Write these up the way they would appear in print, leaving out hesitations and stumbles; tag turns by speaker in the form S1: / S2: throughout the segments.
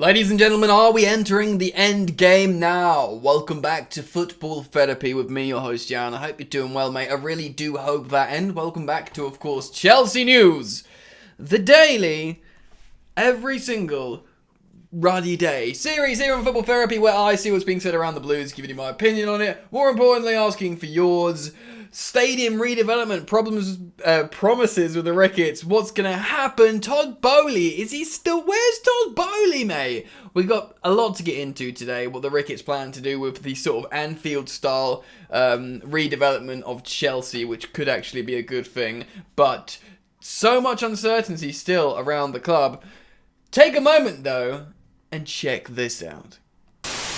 S1: Ladies and gentlemen, are we entering the end game now? Welcome back to Football Therapy with me, your host, Jan. I hope you're doing well, mate. I really do hope that. And welcome back to, of course, Chelsea News. The daily, every single ruddy day series here on Football Therapy where I see what's being said around the Blues, giving you my opinion on it. More importantly, asking for yours. Stadium redevelopment promises with the Ricketts. What's going to happen? Todd Boehly, where's Todd Boehly, mate? We got a lot to get into today. What the Ricketts plan to do with the sort of Anfield-style redevelopment of Chelsea, which could actually be a good thing. But so much uncertainty still around the club. Take a moment, though, and check this out.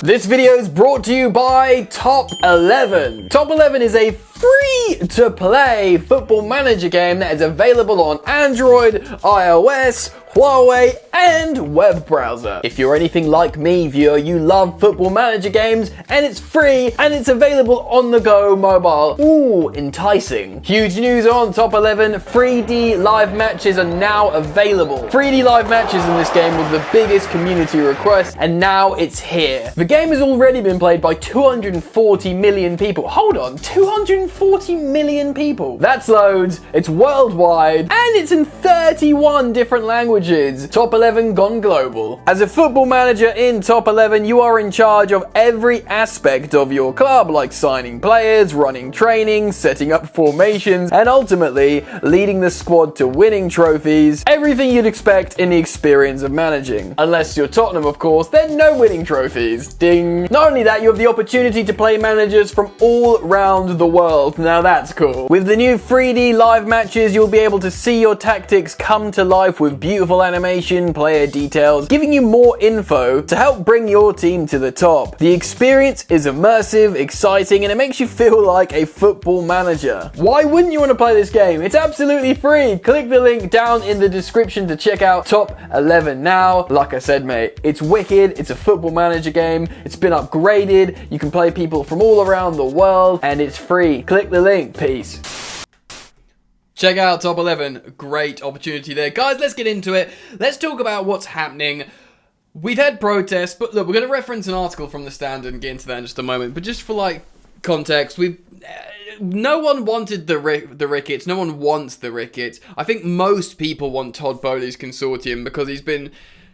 S1: This video is brought to you by Top 11. Top 11 is a free-to-play football manager game that is available on Android, iOS, Huawei, and web browser. If you're anything like me, viewer, you love football manager games, and it's free, and it's available on the go mobile. Ooh, enticing. Huge news on Top 11, 3D live matches are now available. 3D live matches in this game was the biggest community request, and now it's here. The game has already been played by 240 million people. Hold on, 240 million people? That's loads, it's worldwide, and it's in 31 different languages. Top 11 gone global. As a football manager in Top 11, you are in charge of every aspect of your club, like signing players, running training, setting up formations, and ultimately leading the squad to winning trophies. Everything you'd expect in the experience of managing. Unless you're Tottenham, of course, then no winning trophies. Ding. Not only that, you have the opportunity to play managers from all around the world. Now that's cool. With the new 3D live matches, you'll be able to see your tactics come to life with beautiful animation, player details, giving you more info to help bring your team to the top. The experience is immersive, exciting, and it makes you feel like a football manager. Why wouldn't you want to play this game? It's absolutely free. Click the link down in the description to check out Top 11 now. Like I said, mate, it's wicked. It's a football manager game. It's been upgraded. You can play people from all around the world, and it's free. Click the link. Peace. Check out Top 11. Great opportunity there. Guys, let's get into it. Let's talk about what's happening. We've had protests, but look, we're going to reference an article from the Standard and get into that in just a moment. But just for, context, no one wanted the Ricketts. No one wants the Ricketts. I think most people want Todd Boehly's consortium because he's been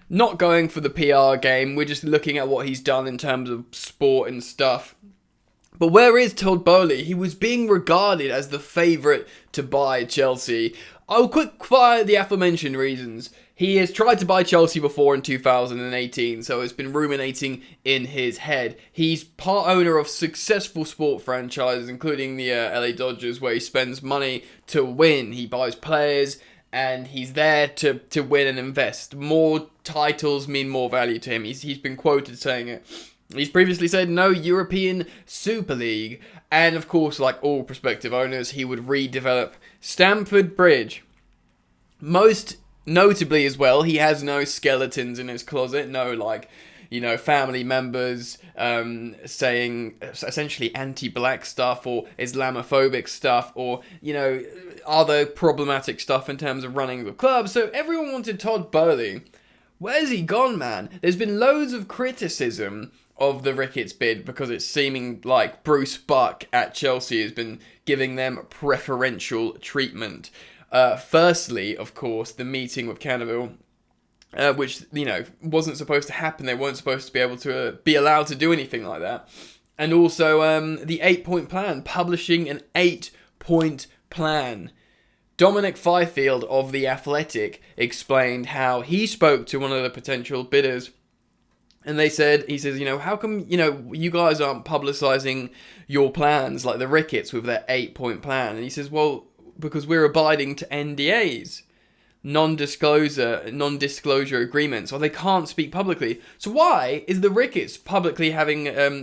S1: not going for the PR game. We're just looking at what he's done in terms of sport and stuff. But where is Todd Boehly? He was being regarded as the favourite to buy Chelsea. I'll quick fire the aforementioned reasons. He has tried to buy Chelsea before in 2018, so it's been ruminating in his head. He's part owner of successful sport franchises, including the LA Dodgers, where he spends money to win. He buys players, and he's there to win and invest. More titles mean more value to him. He's been quoted saying it. He's previously said no European Super League. And of course, like all prospective owners, he would redevelop Stamford Bridge. Most notably as well, he has no skeletons in his closet. No, family members saying essentially anti-black stuff or Islamophobic stuff or, other problematic stuff in terms of running the club. So everyone wanted Todd Boehly. Where's he gone, man? There's been loads of criticism of the Ricketts bid because it's seeming like Bruce Buck at Chelsea has been giving them preferential treatment. Firstly, of course, the meeting with Cannaville, which, wasn't supposed to happen. They weren't supposed to be able to be allowed to do anything like that. And also the 8-point plan, publishing an 8-point plan. Dominic Fifield of The Athletic explained how he spoke to one of the potential bidders. And he says, how come, you guys aren't publicising your plans like the Ricketts with their 8-point plan? And he says, well, because we're abiding to NDAs, non-disclosure agreements, or they can't speak publicly. So why is the Ricketts publicly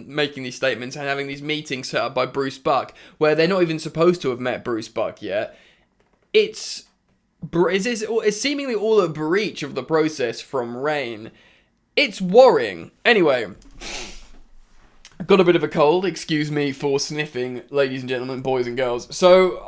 S1: making these statements and having these meetings set up by Bruce Buck, where they're not even supposed to have met Bruce Buck yet? It's seemingly all a breach of the process from Rain. It's worrying. Anyway, I've got a bit of a cold. Excuse me for sniffing, ladies and gentlemen, boys and girls. So,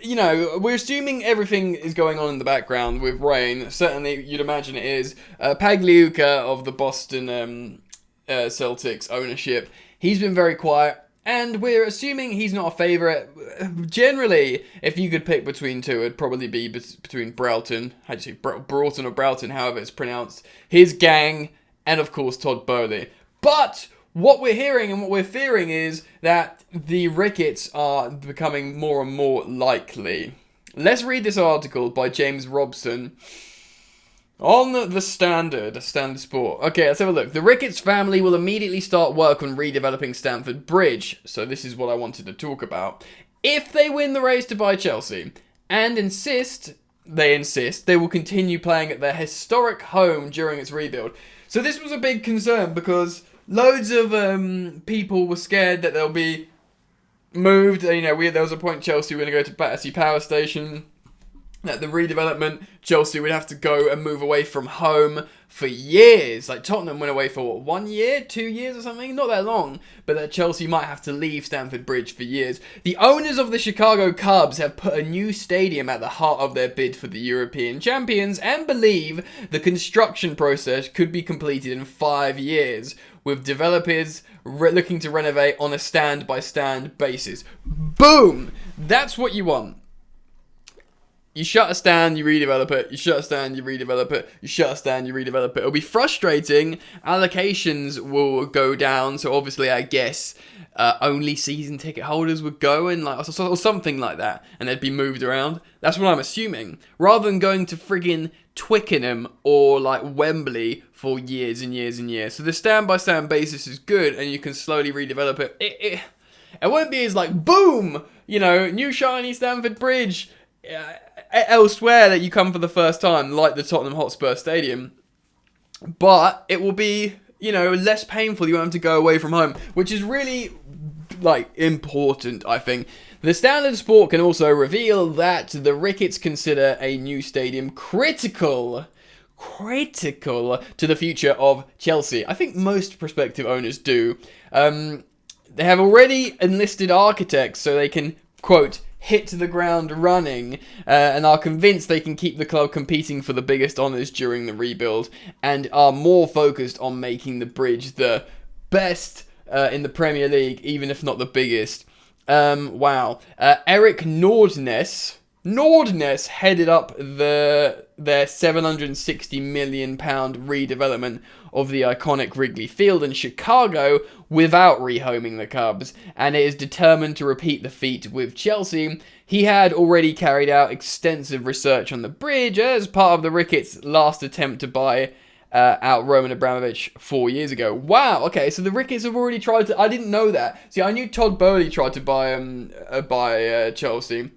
S1: you know, we're assuming everything is going on in the background with rain. Certainly, you'd imagine it is. Pagliuca of the Boston Celtics ownership, he's been very quiet. And we're assuming he's not a favourite. Generally, if you could pick between two, it'd probably be between Broughton, actually Broughton or Broughton, however it's pronounced, his gang, and of course Todd Boehly. But what we're hearing and what we're fearing is that the Ricketts are becoming more and more likely. Let's read this article by James Robson on the Standard Sport. Okay, let's have a look. The Ricketts family will immediately start work on redeveloping Stamford Bridge. So this is what I wanted to talk about. If they win the race to buy Chelsea and insist they will continue playing at their historic home during its rebuild. So this was a big concern because loads of people were scared that they'll be moved. You know, there was a point Chelsea were going to go to Battersea Power Station. That the redevelopment, Chelsea would have to go and move away from home for years. Like Tottenham went away for 1 year, 2 years or something? Not that long. But that Chelsea might have to leave Stamford Bridge for years. The owners of the Chicago Cubs have put a new stadium at the heart of their bid for the European champions and believe the construction process could be completed in 5 years, with developers looking to renovate on a stand-by-stand basis. Boom! That's what you want. You shut a stand, you redevelop it. You shut a stand, you redevelop it. You shut a stand, you redevelop it. It'll be frustrating. Allocations will go down. So obviously, I guess only season ticket holders would go and or something like that, and they'd be moved around. That's what I'm assuming. Rather than going to friggin' Twickenham or like Wembley for years and years and years. So the stand-by-stand basis is good, and you can slowly redevelop it. It won't be as like boom, you know, new shiny Stamford Bridge. Elsewhere that you come for the first time, like the Tottenham Hotspur Stadium, but it will be, you know, less painful. You won't have to go away from home, which is really like important, I think. The Standard Sport can also reveal that the Ricketts consider a new stadium critical to the future of Chelsea. I think most prospective owners do. They have already enlisted architects so they can, quote, hit the ground running, and are convinced they can keep the club competing for the biggest honours during the rebuild, and are more focused on making the bridge the best in the Premier League, even if not the biggest. Wow. Eric Nordness headed up their £760 million redevelopment of the iconic Wrigley Field in Chicago without rehoming the Cubs, and it is determined to repeat the feat with Chelsea. He had already carried out extensive research on the bridge as part of the Ricketts' last attempt to buy out Roman Abramovich 4 years ago. Wow, okay, so the Ricketts have already tried to... I didn't know that. See, I knew Todd Boehly tried to buy Chelsea.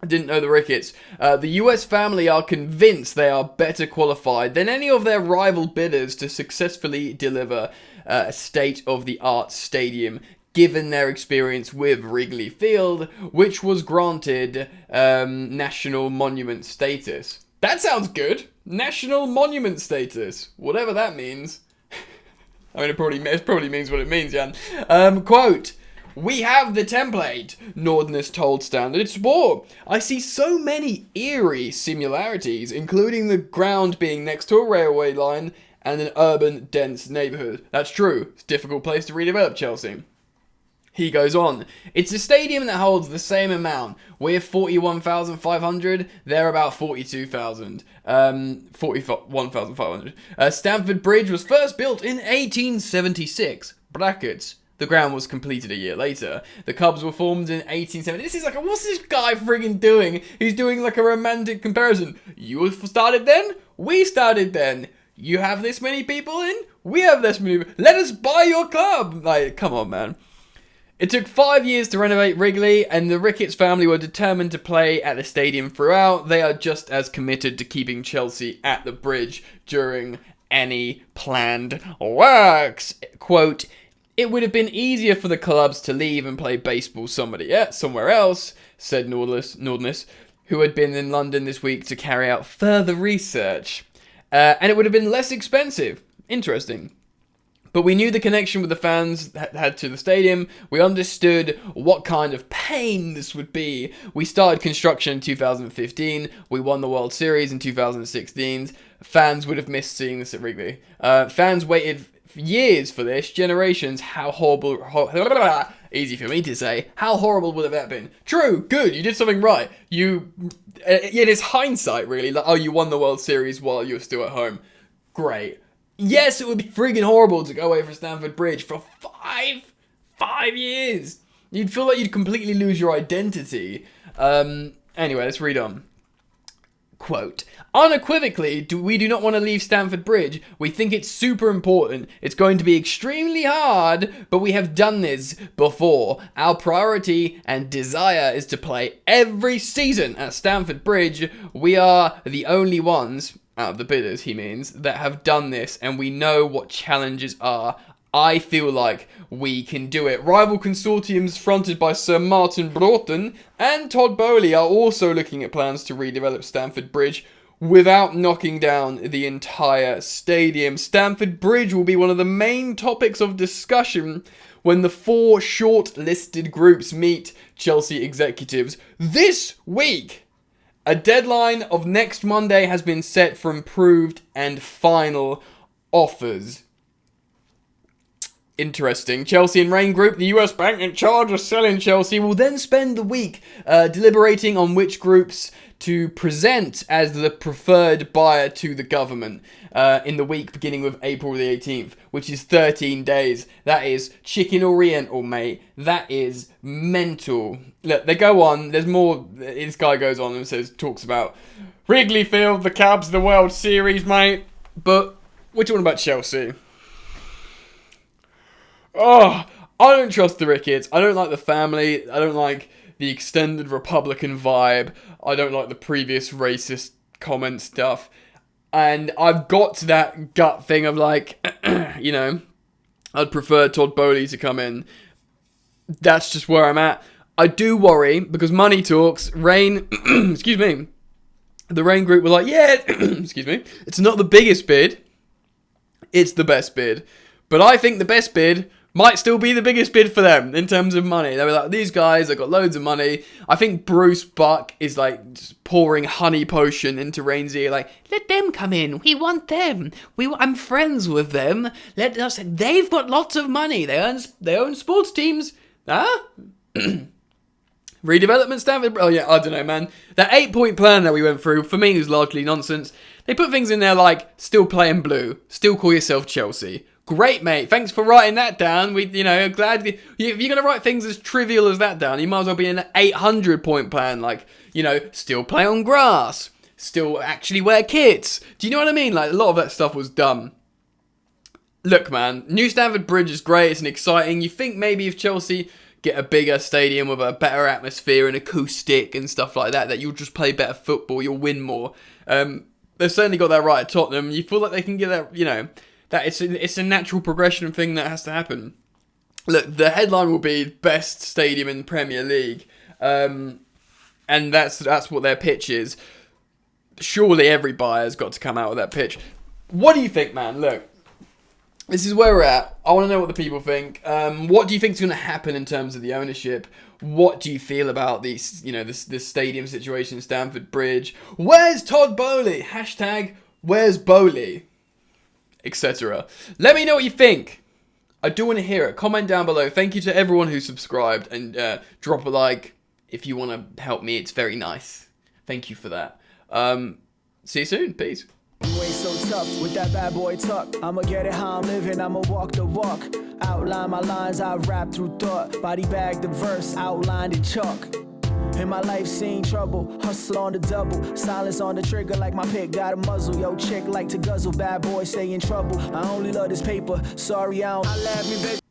S1: I didn't know the Ricketts. The US family are convinced they are better qualified than any of their rival bidders to successfully deliver a state-of-the-art stadium, given their experience with Wrigley Field, which was granted National Monument status. That sounds good. National Monument status. Whatever that means. I mean, it probably means what it means, Jan. Quote... "We have the template," Nordness told Standard Sport. "I see so many eerie similarities, including the ground being next to a railway line and an urban, dense neighbourhood." That's true. It's a difficult place to redevelop Chelsea. He goes on, "It's a stadium that holds the same amount. We're 41,500, they're about 42,000. 41,500. Stamford Bridge was first built in 1876. Brackets. The ground was completed a year later. The Cubs were formed in 1870. This is like, what's this guy friggin' doing? He's doing like a romantic comparison. You started then? We started then. You have this many people in? We have this many. Let us buy your club. Like, come on, man. It took 5 years to renovate Wrigley, and the Ricketts family were determined to play at the stadium throughout. They are just as committed to keeping Chelsea at the bridge during any planned works. Quote, "It would have been easier for the clubs to leave and play baseball somewhere else," said Nordness, who had been in London this week to carry out further research. "And it would have been less expensive." Interesting. but we knew the connection with the fans had to the stadium. We understood what kind of pain this would be. We started construction in 2015. We won the World Series in 2016. Fans would have missed seeing this at Wrigley. Fans waited years for this, generations. How horrible, easy for me to say, how horrible would have that been? True, good, you did something right. It is hindsight, really, like, oh, you won the World Series while you were still at home. Great. Yes, it would be friggin' horrible to go away from Stamford Bridge for five years. You'd feel like you'd completely lose your identity. Anyway, let's read on. Quote, unequivocally, we do not want to leave Stamford Bridge. We think it's super important. It's going to be extremely hard, but we have done this before. Our priority and desire is to play every season at Stamford Bridge. We are the only ones, out of the bidders he means, that have done this, and we know what challenges are. I feel like we can do it. Rival consortiums fronted by Sir Martin Broughton and Todd Boehly are also looking at plans to redevelop Stamford Bridge without knocking down the entire stadium. Stamford Bridge will be one of the main topics of discussion when the 4 short-listed groups meet Chelsea executives this week. A deadline of next Monday has been set for improved and final offers. Interesting. Chelsea and Rain Group, the US bank in charge of selling Chelsea, will then spend the week deliberating on which groups to present as the preferred buyer to the government in the week beginning with April the 18th, which is 13 days. That is chicken oriental, mate. That is mental. Look, they go on. There's more. This guy goes on and talks about Wrigley Field, the Cubs, the World Series, mate. But we're talking about Chelsea. Oh, I don't trust the Ricketts. I don't like the family. I don't like the extended Republican vibe. I don't like the previous racist comment stuff. And I've got to that gut thing of like, I'd prefer Todd Boehly to come in. That's just where I'm at. I do worry because money talks. Rain, excuse me. The Rain Group were like, yeah, excuse me. It's not the biggest bid. It's the best bid. But I think the best bid might still be the biggest bid for them in terms of money. They were like, these guys have got loads of money. I think Bruce Buck is like just pouring honey potion into Rain's ear, like, let them come in. We want them. I'm friends with them. Let us. They've got lots of money. They own sports teams. Huh? Redevelopment Stamford. Oh yeah, I don't know, man. That 8-point plan that we went through for me was largely nonsense. They put things in there like still playing blue, still call yourself Chelsea. Great, mate. Thanks for writing that down. Glad if you're going to write things as trivial as that down, you might as well be an 800-point plan. Like, still play on grass, still actually wear kits. Do you know what I mean? Like, a lot of that stuff was dumb. Look, man, New Stamford Bridge is great. It's exciting. You think maybe if Chelsea get a bigger stadium with a better atmosphere and acoustic and stuff like that you'll just play better football, you'll win more. They've certainly got that right at Tottenham. You feel like they can get that, that it's a natural progression thing that has to happen. Look, the headline will be best stadium in the Premier League, and that's what their pitch is. Surely every buyer's got to come out with that pitch. What do you think, man? Look, this is where we're at. I want to know what the people think. What do you think is going to happen in terms of the ownership? What do you feel about these, this stadium situation, Stamford Bridge? Where's Todd Boehly? Hashtag where's Boehly? Etc. Let me know what you think. I do want to hear it. Comment down below. Thank you to everyone who subscribed, and drop a like if you want to help me. It's very nice. Thank you for that. See you soon. Peace.
S2: You ain't so tough with that bad boy tuck. I'ma get it how I'm living, I'ma walk the walk. Outline my lines, I rap through thought. Body bag the verse, outlined in chalk. In my life seen trouble, hustle on the double. Silence on the trigger like my pick got a muzzle. Yo, chick like to guzzle, bad boy stay in trouble. I only love this paper, sorry I don't. I laugh me, baby.